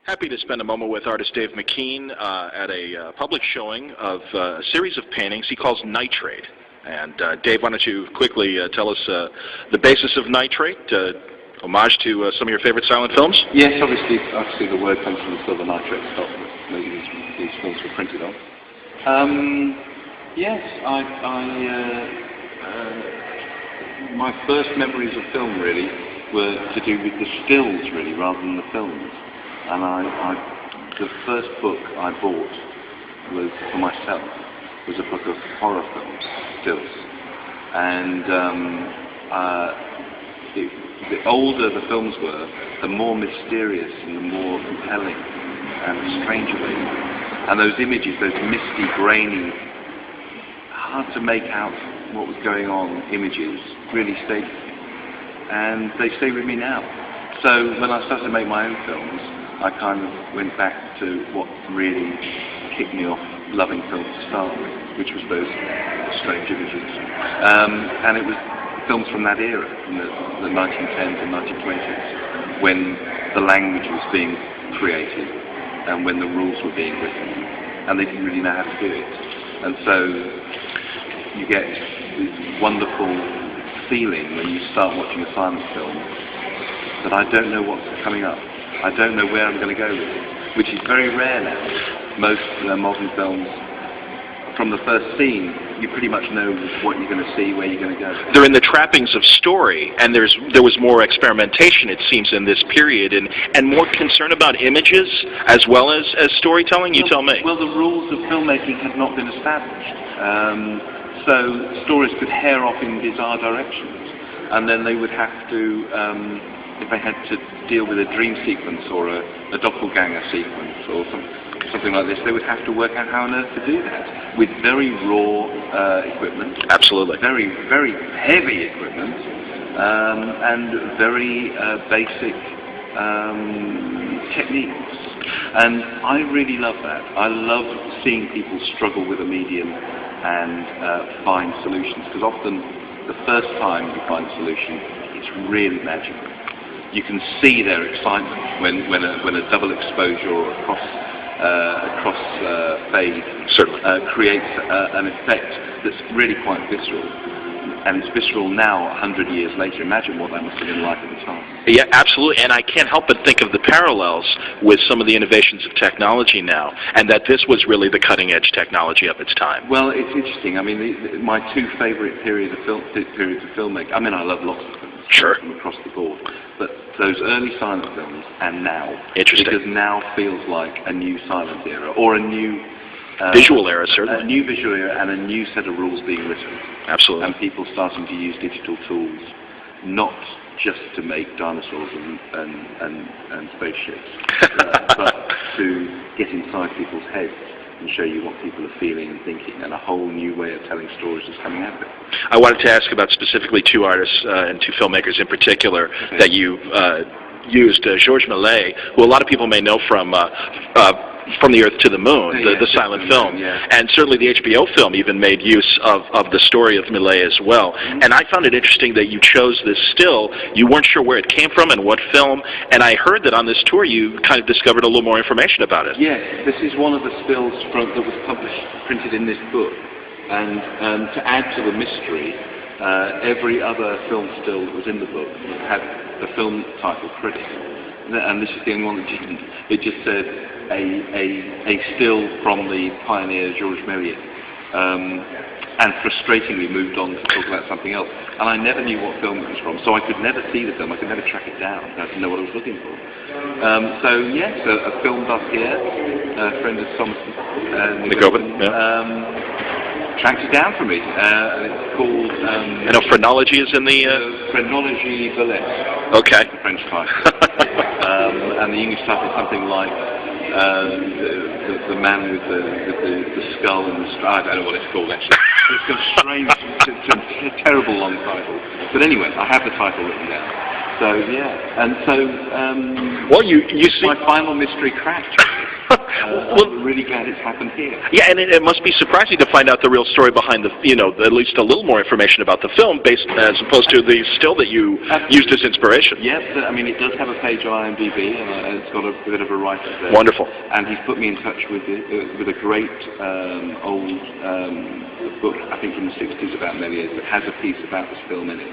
Happy to spend a moment with artist Dave McKean at a public showing of a series of paintings he calls Nitrate. And Dave, why don't you quickly tell us the basis of Nitrate, homage to some of your favorite silent films? Yes, obviously the word comes from the silver nitrate stock that these films were printed on. Yes, my first memories of film really were to do with the stills really rather than the films. And the first book I bought was for myself was a book of horror films, stills. And the older the films were, the more mysterious and the more compelling and stranger they were. And those images, those misty, grainy, hard to make out what was going on images really stayed with me. And they stay with me now. So when I started to make my own films, I kind of went back to what really kicked me off loving film to start with, which was those strange images. And it was films from that era, from the 1910s and 1920s, when the language was being created and when the rules were being written, and they didn't really know how to do it. And so you get this wonderful feeling when you start watching a silent film that I don't know what's coming up. I don't know where I'm going to go with it, which is very rare now. Most modern films, from the first scene, you pretty much know what you're going to see, where you're going to go. They're in the trappings of story, and there was more experimentation, it seems, in this period, and more concern about images as well as storytelling. You tell me. Well, the rules of filmmaking had not been established, so stories could hair off in bizarre directions, and then they would have to. If they had to deal with a dream sequence or a doppelganger sequence or something like this, they would have to work out how on earth to do that with very raw equipment. Absolutely. Very, very heavy equipment and very basic techniques. And I really love that. I love seeing people struggle with a medium and find solutions, because often the first time you find a solution, it's really magical. You can see their excitement when a double exposure or a cross fade creates an effect that's really quite visceral. And it's visceral now, 100 years later. Imagine what that must have been like at the time. Yeah, absolutely. And I can't help but think of the parallels with some of the innovations of technology now, and that this was really the cutting-edge technology of its time. Well, it's interesting. I mean, my two favourite periods of filmmaking. I mean, I love lots of films. Sure. From across the board. But those early silent films and now. Interesting. Because now feels like a new silent era, or a new visual era, certainly. A new visual era and a new set of rules being written. Absolutely. And people starting to use digital tools, not just to make dinosaurs and spaceships, but to get inside people's heads and show you what people are feeling and thinking, and a whole new way of telling stories is coming out of it. I wanted to ask about specifically two artists and two filmmakers in particular that you used, Georges Méliès, who a lot of people may know from the Earth to the Moon, the silent film, and certainly the HBO film even made use of the story of Méliès as well. And I found it interesting that you chose this still. You weren't sure where it came from and what film, and I heard that on this tour you kind of discovered a little more information about it. Yes, this is one of the stills that was printed in this book, and to add to the mystery, every other film still that was in the book had the film title credit, and this is the only one that didn't. It just said a still from the pioneer Georges Méliès, and frustratingly moved on to talk about something else. And I never knew what film it was from, so I could never see the film, I could never track it down, I didn't know what I was looking for. So yes, a film buff here, a friend of Thomas tracked it down for me, and it's called... I know Phrenology is in the... Phrenology Burlesque. Okay. The French title. And the English title is something like the man with the skull and the I don't know what it's called actually. It's got a strange, a terrible long title. But anyway, I have the title written down. So yeah, and so well, you see my final mystery cracked. I'm really glad it's happened here. Yeah, and it must be surprising to find out the real story behind the, at least a little more information about the film, based as opposed to the still that you used as inspiration. Yes, I mean it does have a page on IMDb, and it's got a bit of a writer there. Wonderful. And he's put me in touch with a great old book, I think from the 60s about Méliès, that has a piece about this film in it,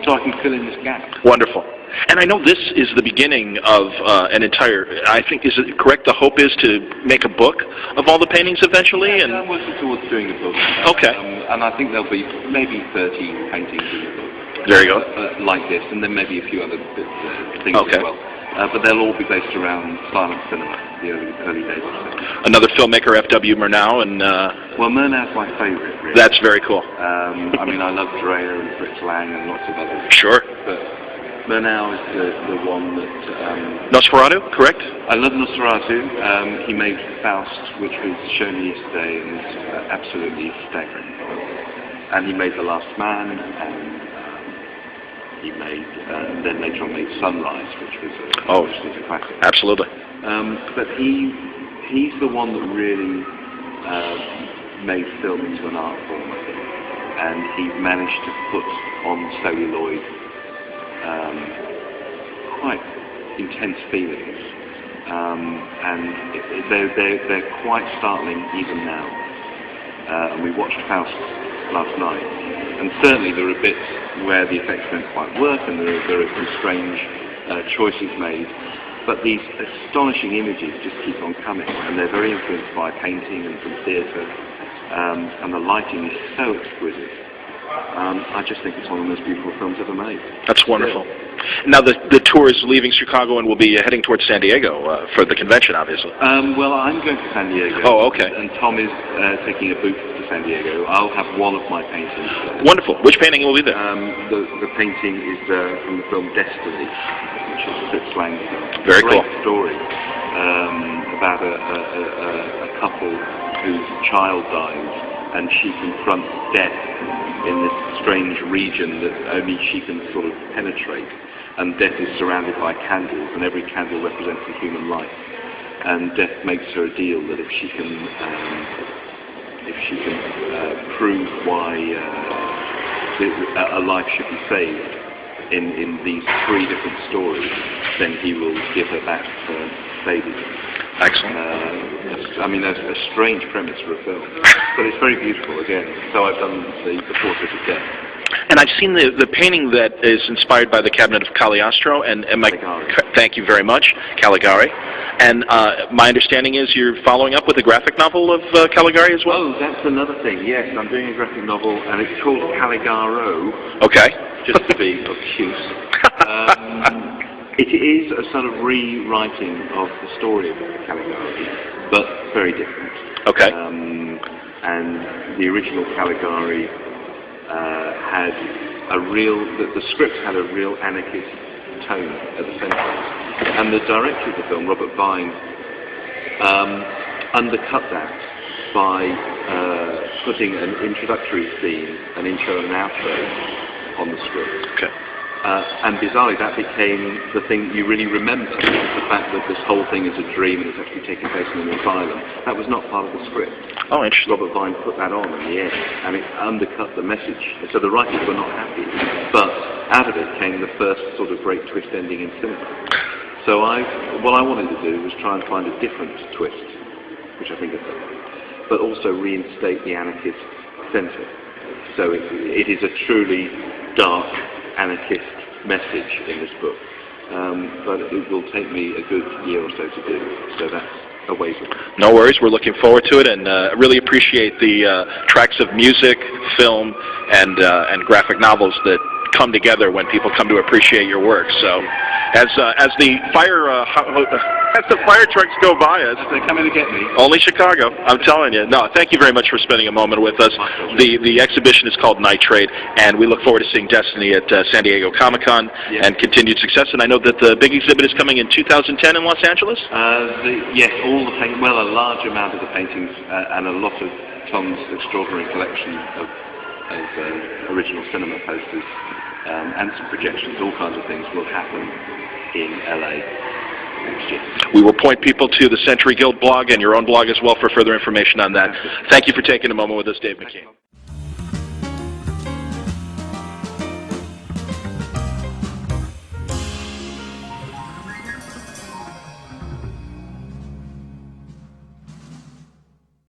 so I can fill in this gap. Wonderful. And I know this is the beginning of an entire, I think, is it correct, the hope is to make a book of all the paintings eventually? Yeah, and I'm working towards doing a book. Okay. And I think there'll be maybe 30 paintings in the book. There you go. Like this, and then maybe a few other things as well. But they'll all be based around silent cinema, the early days of cinema. Another filmmaker, F.W. Murnau, and... Well, Murnau's my favourite, really. That's very cool. I mean, I love Dreyer and Fritz Lang and lots of others. Sure. But Murnau is the one that... Nosferatu, correct? I love Nosferatu. He made Faust, which was shown yesterday, and it's absolutely staggering. And he made The Last Man, and he made, then later on made Sunrise, which was a classic. Absolutely. But he's the one that really made film into an art form, I think. And he managed to put on celluloid quite intense feelings, and they're quite startling even now. And we watched Faust last night, and certainly there are bits where the effects don't quite work, and there are some strange choices made. But these astonishing images just keep on coming, and they're very influenced by painting and from theatre, and the lighting is so exquisite. I just think it's one of the most beautiful films ever made. That's wonderful. Yeah. Now the tour is leaving Chicago and will be heading towards San Diego for the convention, obviously. Well, I'm going to San Diego. Oh, okay. And Tom is taking a booth to San Diego. I'll have one of my paintings. Wonderful. Which painting will be there? The painting is from the film Destiny, which is a Fritz Lang film. Very cool. Great story about a couple whose child dies, and she confronts death in this strange region that only she can sort of penetrate. And death is surrounded by candles, and every candle represents a human life. And death makes her a deal that if she can prove why a life should be saved in these three different stories, then he will give her back her baby. Excellent. I mean, that's a strange premise for a film, but it's very beautiful again. So I've done the Portrait of Death. And I've seen the painting that is inspired by the Cabinet of Cagliostro, and thank you very much, Caligari. And my understanding is you're following up with a graphic novel of Caligari as well? Oh, that's another thing, yes. I'm doing a graphic novel, and it's called Caligaro. Okay. Just to be obtuse. It is a sort of rewriting of the story of Caligari, but very different. Okay. And the original Caligari had the script had a real anarchist tone at the centre. And the director of the film, Robert Vine, undercut that by putting an introductory scene, an intro and an outro on the script. Okay. And bizarrely, that became the thing you really remember, the fact that this whole thing is a dream and it's actually taking place in an asylum. That was not part of the script. Oh, interesting. Robert Vine put that on in the end, and it undercut the message. So the writers were not happy, but out of it came the first sort of great twist ending in cinema. So what I wanted to do was try and find a different twist, which I think I've done, but also reinstate the anarchist centre. So it is a truly dark anarchist message in this book, but it will take me a good year or so to do, so that's a ways away. No worries, we're looking forward to it, and really appreciate the tracks of music, film, and graphic novels that come together when people come to appreciate your work. So, as the fire trucks go by us, they're coming to get me. Only Chicago, I'm telling you. No, thank you very much for spending a moment with us. The exhibition is called Nitrate, and we look forward to seeing Destiny at San Diego Comic-Con and continued success. And I know that the big exhibit is coming in 2010 in Los Angeles. Yes, all the a large amount of the paintings and a lot of Tom's extraordinary collection of original cinema posters and some projections, all kinds of things will happen in LA. We will point people to the Century Guild blog and your own blog as well for further information on that. Thank you for taking a moment with us, Dave McKean.